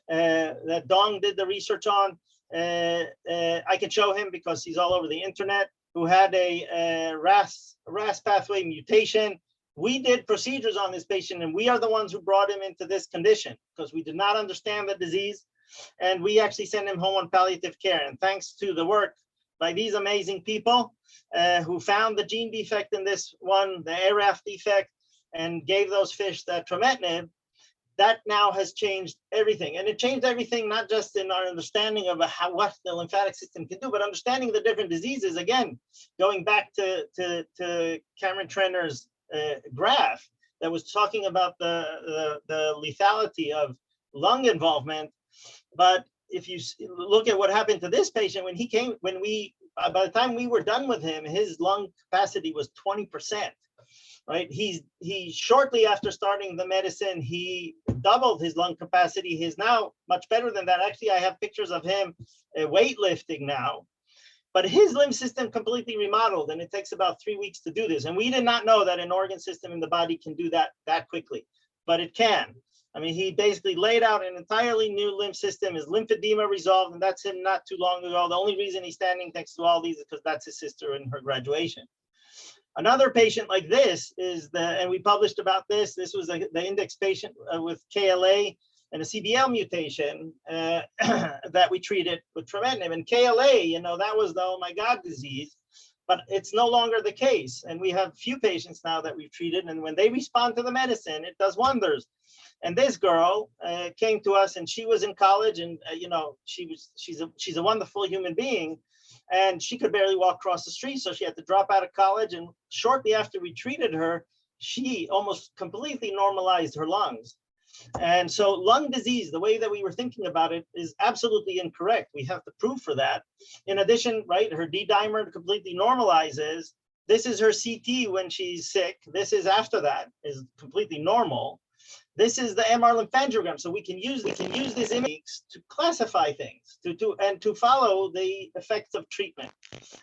that Dong did the research on. I can show him because he's all over the internet, who had a RAS pathway mutation. We did procedures on this patient, and we are the ones who brought him into this condition because we did not understand the disease. And we actually sent him home on palliative care. And thanks to the work by these amazing people who found the gene defect in this one, the ARAF defect, and gave those fish that trametinib, that now has changed everything. And it changed everything, not just in our understanding of what the lymphatic system can do, but understanding the different diseases. Again, going back to Cameron Trenner's graph that was talking about the lethality of lung involvement. But if you look at what happened to this patient, when he came, by the time we were done with him, his lung capacity was 20%, right? He shortly after starting the medicine, he doubled his lung capacity. He's now much better than that. Actually, I have pictures of him weightlifting now, but his lymph system completely remodeled, and it takes about 3 weeks to do this. And we did not know that an organ system in the body can do that quickly, but it can. I mean, he basically laid out an entirely new lymph system. His lymphedema resolved, and that's him not too long ago. The only reason he's standing next to all these is because that's his sister in her graduation. Another patient like this is and we published about this. This was the index patient with KLA and a CBL mutation that we treated with trametinib. And KLA, that was the oh my God disease, but it's no longer the case. And we have few patients now that we've treated, and when they respond to the medicine, it does wonders. And this girl came to us, and she was in college, and she's a wonderful human being, and she could barely walk across the street, so she had to drop out of college. And shortly after we treated her, she almost completely normalized her lungs. And so lung disease, the way that we were thinking about it, is absolutely incorrect. We have to prove for that. In addition, right, her D-dimer completely normalizes. This is her CT when she's sick. This is after that, is completely normal. This is the MR lymphangiogram, so we can use these images to classify things, to follow the effects of treatment,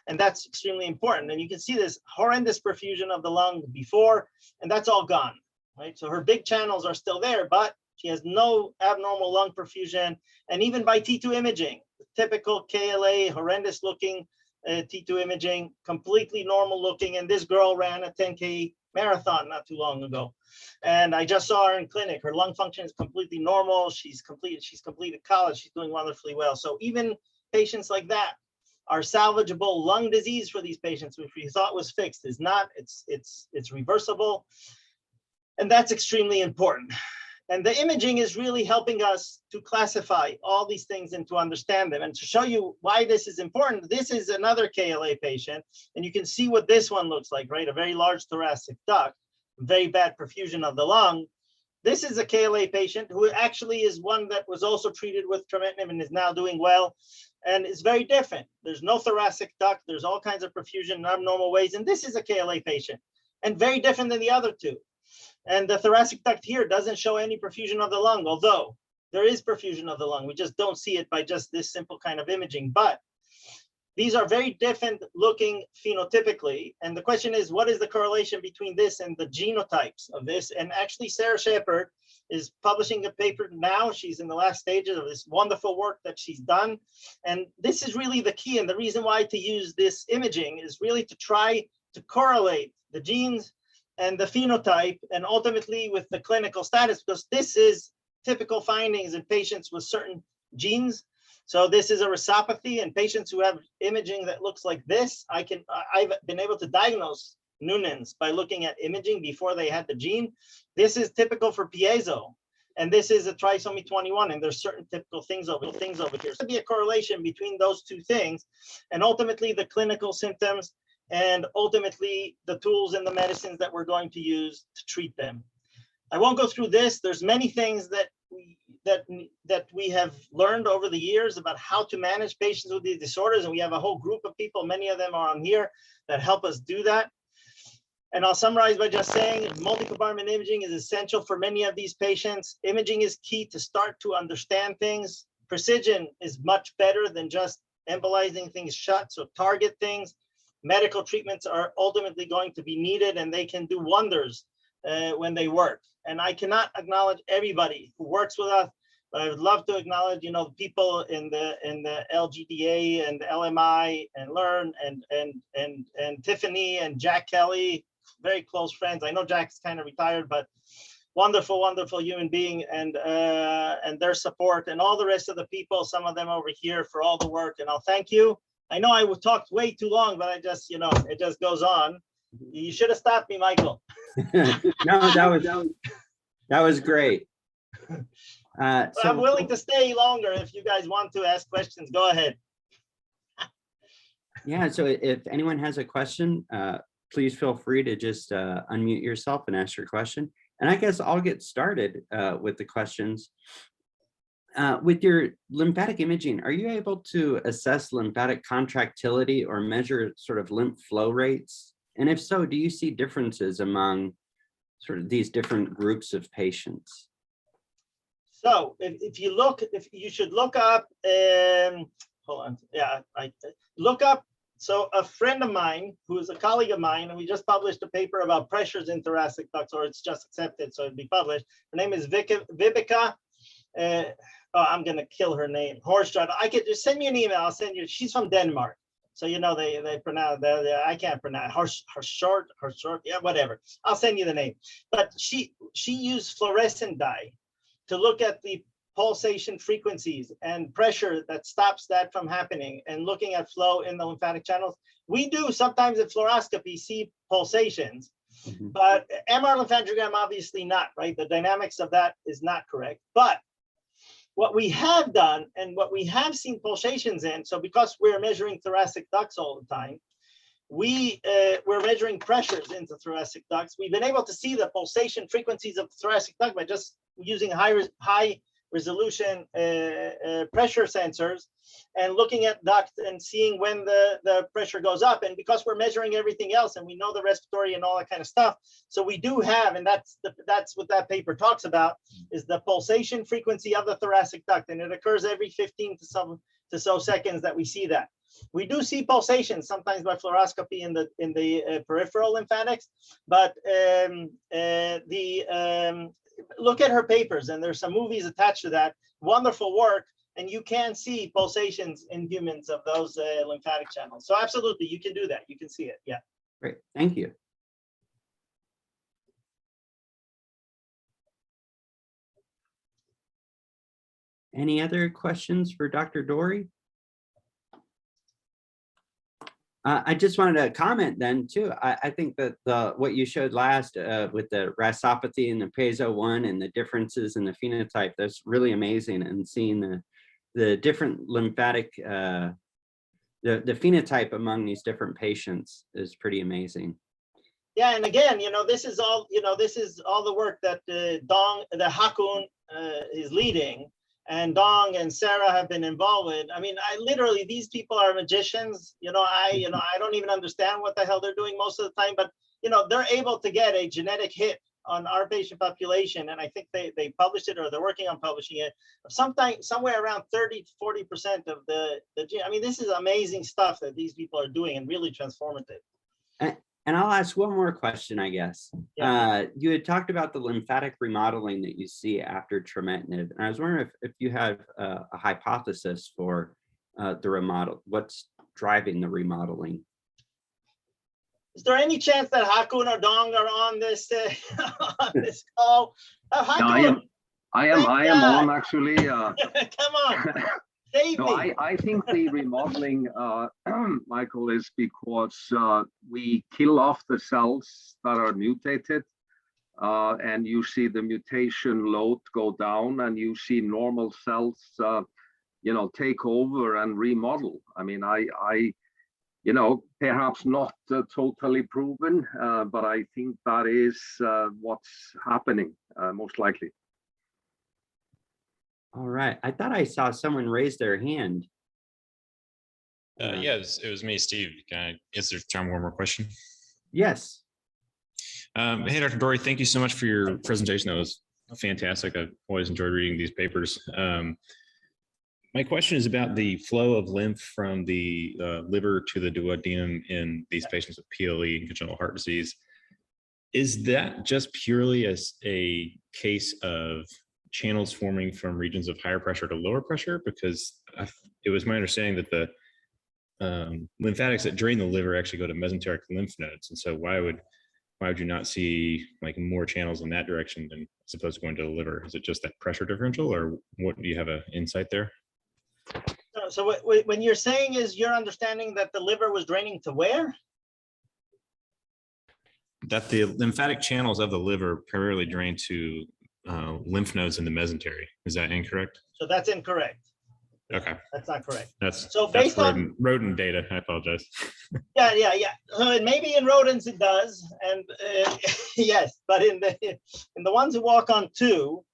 and that's extremely important. And you can see this horrendous perfusion of the lung before, and that's all gone, right? So her big channels are still there, but she has no abnormal lung perfusion, and even by T2 imaging, typical KLA, horrendous looking T2 imaging, completely normal looking. And this girl ran a 10K marathon not too long ago, and I just saw her in clinic. Her lung function is completely normal. She's completed college. She's doing wonderfully well. So even patients like that are salvageable. Lung disease for these patients, which we thought was fixed, is not. It's reversible. And that's extremely important. And the imaging is really helping us to classify all these things and to understand them. And to show you why this is important, this is another KLA patient. And you can see what this one looks like, right? A very large thoracic duct, very bad perfusion of the lung. This is a KLA patient who actually is one that was also treated with trametinib and is now doing well. And it's very different. There's no thoracic duct. There's all kinds of perfusion in abnormal ways. And this is a KLA patient and very different than the other two. And the thoracic duct here doesn't show any perfusion of the lung, although there is perfusion of the lung. We just don't see it by just this simple kind of imaging. But these are very different looking phenotypically. And the question is, what is the correlation between this and the genotypes of this? And actually, Sarah Shepard is publishing a paper now. She's in the last stages of this wonderful work that she's done. And this is really the key. And the reason why to use this imaging is really to try to correlate the genes and the phenotype, and ultimately with the clinical status, because this is typical findings in patients with certain genes. So this is a rhizopathy in patients who have imaging that looks like this. I've been able to diagnose Noonan's by looking at imaging before they had the gene. This is typical for piezo, and this is a trisomy 21, and there's certain typical things over here. So there'll be a correlation between those two things, and ultimately the clinical symptoms, and ultimately the tools and the medicines that we're going to use to treat them. I won't go through this. There's many things that we have learned over the years about how to manage patients with these disorders, and we have a whole group of people, many of them are on here, that help us do that. And I'll summarize by just saying multi-compartment imaging is essential for many of these patients. Imaging is key to start to understand things. Precision is much better than just embolizing things shut, so target things. Medical treatments are ultimately going to be needed, and they can do wonders when they work. And I cannot acknowledge everybody who works with us, but I would love to acknowledge, you know, the people in the LGDA and the LMI and Learn and Tiffany and Jack Kelly, very close friends. I know Jack's kind of retired, but wonderful, wonderful human being, and their support, and all the rest of the people, some of them over here, for all the work. And I'll thank you. I know I talked way too long, but I just, you know, it just goes on. You should have stopped me, Michael. No, that was great. So I'm willing to stay longer if you guys want to ask questions. Go ahead. Yeah, so if anyone has a question, please feel free to just unmute yourself and ask your question. And I guess I'll get started with the questions. With your lymphatic imaging, are you able to assess lymphatic contractility or measure sort of lymph flow rates? And if so, do you see differences among sort of these different groups of patients? So if you should look up, hold on, yeah, look up. So a friend of mine, who is a colleague of mine, and we just published a paper about pressures in thoracic ducts, or it's just accepted, so it'll be published. Her name is Vibeke. I'm gonna kill her name. Horstrad. I could just send you an email. I'll send you. She's from Denmark, so you know they pronounce. I can't pronounce her short. Yeah, whatever. I'll send you the name. But she used fluorescent dye to look at the pulsation frequencies and pressure that stops that from happening, and looking at flow in the lymphatic channels. We do sometimes in fluoroscopy see pulsations, but MR lymphangiogram obviously not, right? The dynamics of that is not correct. But what we have done, and what we have seen pulsations in, so because we're measuring thoracic ducts all the time, we're measuring pressures into thoracic ducts. We've been able to see the pulsation frequencies of the thoracic duct by just using high resolution pressure sensors and looking at duct and seeing when the pressure goes up. And because we're measuring everything else and we know the respiratory and all that kind of stuff, so we do have, and that's what that paper talks about, is the pulsation frequency of the thoracic duct, and it occurs every 15 to so seconds that we see that. We do see pulsations sometimes by fluoroscopy in the peripheral lymphatics, but look at her papers, and there's some movies attached to that. Wonderful work, and you can see pulsations in humans of those lymphatic channels. So absolutely, you can do that. You can see it. Yeah. Great. Thank you. Any other questions for Dr. Dori? I just wanted to comment then too. I think that what you showed last with the rhasopathy and the PASO-1 and the differences in the phenotype, that's really amazing. And seeing the different lymphatic, the phenotype among these different patients is pretty amazing. Yeah, and again, this is all, this is all the work that Hakun is leading, and Dong and Sarah have been involved with. I mean, literally, these people are magicians. I don't even understand what the hell they're doing most of the time, but they're able to get a genetic hit on our patient population, and I think they published it, or they're working on publishing it. Somewhere around 30 to 40% of the gene. I mean, this is amazing stuff that these people are doing, and really transformative. And I'll ask one more question, I guess. Yeah. You had talked about the lymphatic remodeling that you see after trametinib, and I was wondering if you have a hypothesis for the remodel. What's driving the remodeling? Is there any chance that Hakun or Dong are on this call? No, I am on actually. Come on. No, I think the remodeling, Michael, is because we kill off the cells that are mutated, and you see the mutation load go down, and you see normal cells, take over and remodel. I mean, perhaps not totally proven, but I think that is what's happening, most likely. All right. I thought I saw someone raise their hand. Yeah, it was me, Steve. Can I answer John one more question? Yes. Hey, Dr. Dori, thank you so much for your presentation. That was fantastic. I've always enjoyed reading these papers. My question is about the flow of lymph from the liver to the duodenum in these patients with PLE, congenital heart disease. Is that just purely as a case of channels forming from regions of higher pressure to lower pressure? Because it was my understanding that the lymphatics that drain the liver actually go to mesenteric lymph nodes, and so why would you not see like more channels in that direction than as opposed to going to the liver? Is it just that pressure differential, or what, do you have an insight there? So when you're saying is your understanding that the liver was draining to where? That the lymphatic channels of the liver primarily drain to lymph nodes in the mesentery. Is that incorrect? So that's incorrect. Okay. That's not correct. That's based on rodent data. I apologize. Yeah. So maybe in rodents it does, and yes, but in the ones who walk on two.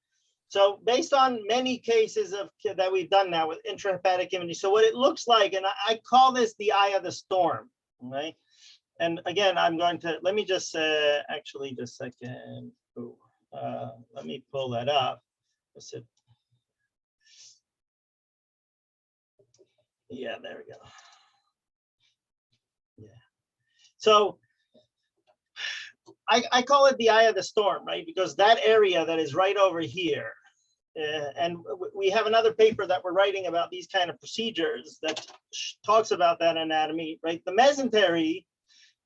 So based on many cases that we've done now with intrahepatic imaging, so what it looks like, and I call this the eye of the storm, right? And again, I'm going to, let me just actually just a second. Let me pull that up. Yeah, there we go. Yeah. So I call it the eye of the storm, right? Because that area that is right over here, and we have another paper that we're writing about these kind of procedures that talks about that anatomy, right? The mesentery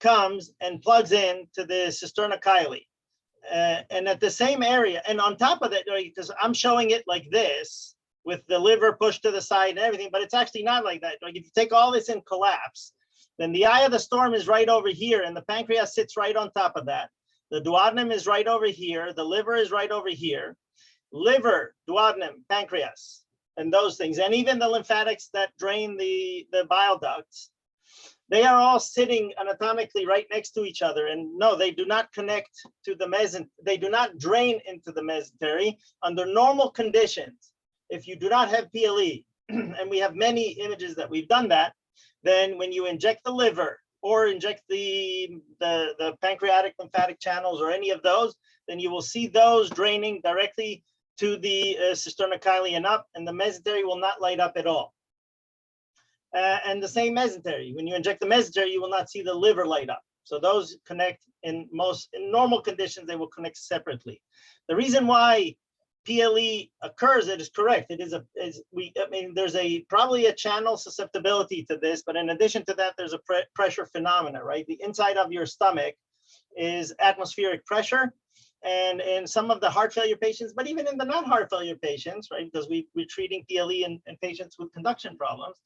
comes and plugs in to the cisterna chyli. And at the same area, and on top of that, because I'm showing it like this with the liver pushed to the side and everything, but it's actually not like that. Like if you take all this in collapse, then the eye of the storm is right over here, and the pancreas sits right on top of that. The duodenum is right over here. The liver is right over here. Liver, duodenum, pancreas, and those things, and even the lymphatics that drain the bile ducts, they are all sitting anatomically right next to each other. And no, they do not connect to the they do not drain into the mesentery under normal conditions. If you do not have PLE, and we have many images that we've done that, then when you inject the liver or inject the pancreatic lymphatic channels or any of those, then you will see those draining directly to the cisterna chyli and up, and the mesentery will not light up at all. And the same mesentery. When you inject the mesentery, you will not see the liver light up. So those connect in normal conditions, they will connect separately. The reason why PLE occurs, it is correct. It is there's probably a channel susceptibility to this, but in addition to that, there's a pressure phenomena, right? The inside of your stomach is atmospheric pressure, And in some of the heart failure patients, but even in the non-heart failure patients, right? Because we're treating PLE in patients with conduction problems.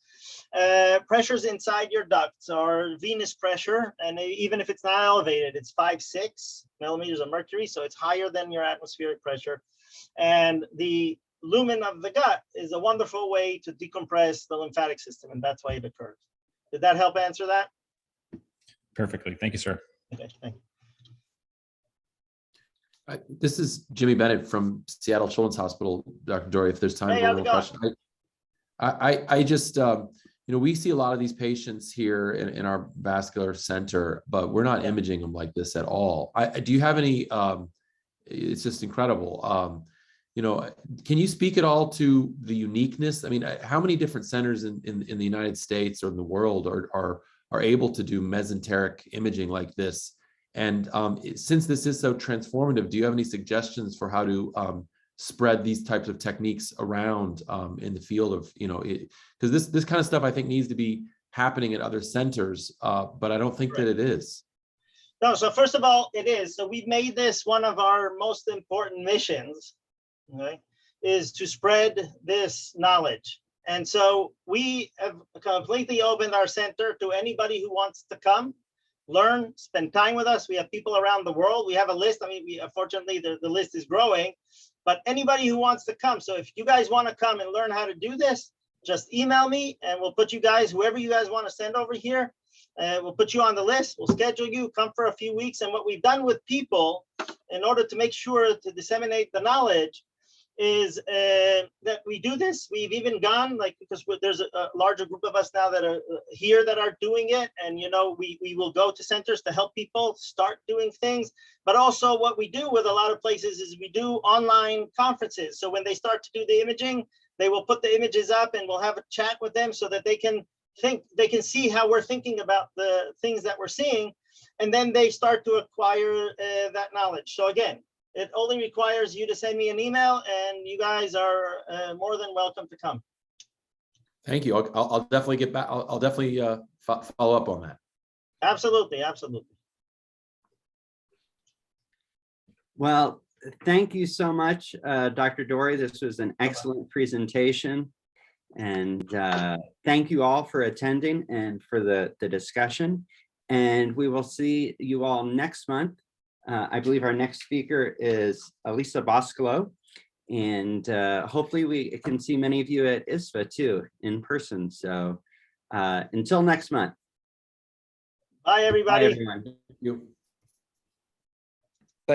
Pressures inside your ducts or venous pressure, and even if it's not elevated, it's 5-6 millimeters of mercury, so it's higher than your atmospheric pressure. And the lumen of the gut is a wonderful way to decompress the lymphatic system, and that's why it occurs. Did that help answer that? Perfectly. Thank you, sir. Okay, thank you. This is Jimmy Bennett from Seattle Children's Hospital, Dr. Dori, if there's time Hey, for how's one it more going? question. I just, you know, we see a lot of these patients here in our vascular center, but we're not imaging them like this at all. Do you have any, it's just incredible. You know, can you speak at all to the uniqueness? I mean, how many different centers in the United States or in the world are able to do mesenteric imaging like this? And since this is so transformative, do you have any suggestions for how to spread these types of techniques around in the field of, you know, because this kind of stuff I think needs to be happening at other centers, but I don't think that it is. No, so first of all, it is. So we've made this one of our most important missions, okay, is to spread this knowledge. And so we have completely opened our center to anybody who wants to come, learn, spend time with us. We have people around the world. We have a list. I mean, unfortunately, the list is growing, but anybody who wants to come. So if you guys want to come and learn how to do this, just email me and we'll put you guys, whoever you guys want to send over here, we'll put you on the list. We'll schedule you, come for a few weeks. And what we've done with people in order to make sure to disseminate the knowledge is that we do this. We've even gone, like, because there's a larger group of us now that are here that are doing it. And, you know, we will go to centers to help people start doing things. But also what we do with a lot of places is we do online conferences. So when they start to do the imaging, they will put the images up and we'll have a chat with them so that they can see how we're thinking about the things that we're seeing. And then they start to acquire that knowledge. So again, it only requires you to send me an email and you guys are more than welcome to come. Thank you. I'll definitely get back. I'll definitely follow up on that. Absolutely, absolutely. Well, thank you so much, Dr. Dori. This was an excellent presentation. And thank you all for attending and for the discussion. And we will see you all next month. I believe our next speaker is Elisa Boscolo. And hopefully we can see many of you at ISFA too, in person. So until next month. Bye, everybody. Bye, everyone. Thank you.